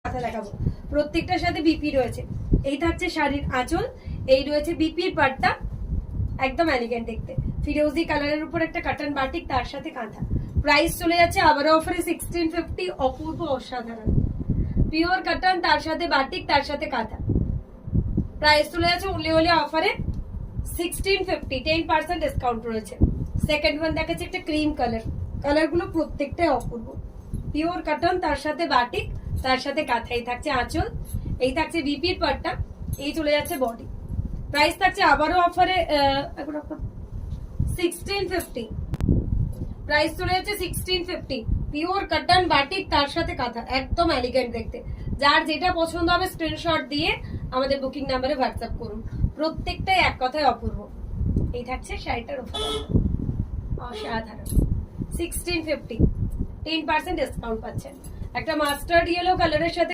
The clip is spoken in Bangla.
কাঁথা দেখাবো, প্রত্যেকটার সাথে বিপি রয়েছে। এই থাকছে শাড়ির আঁচল, এই রয়েছে বিপির পাটটা, একদম এলিগেন্ট দেখতে, ফিরোজি কালারের উপর একটা কাটান বাটিক, তার সাথে কাঁথা। প্রাইস চলে যাচ্ছে আবার অফারে 1650, অপূর্ব অসাধারণ পিওর কাটান, তার সাথে বাটিক, তার সাথে কাঁথা। প্রাইস চলে যাচ্ছে ওনলি অফারে 1650, 10% ডিসকাউন্ট রয়েছে। সেকেন্ড ওয়ান দেখাচ্ছে একটা ক্রিম কালার, কালার গুলো প্রত্যেকটাই অপূর্ব, পিওর কাটন, তার সাথে বাটিক, তার সাথে কাঁথাই থাকছে আঁচল, এই থাকছে বিপির পাটটা, এই চলে যাচ্ছে বডি। প্রাইস থাকছে আবারও অফারে 1650, প্রাইস চলে যাচ্ছে 1650, পিওর কাটন বাটিক, তার সাথে কাঁথা, একদম এলিগেন্ট দেখতে। যার যেটা পছন্দ হবে স্ক্রিনশট দিয়ে আমাদের বুকিং নাম্বারে হোয়াটসঅ্যাপ করুন। প্রত্যেকটাই এক কথায় অপূর্ব। এই থাকছে শাড়িটার অফার, অসাধারণ 1650, 10% ডিসকাউন্ট পাচ্ছেন। একটা মাস্টার্ড ইয়েলো কালারের সাথে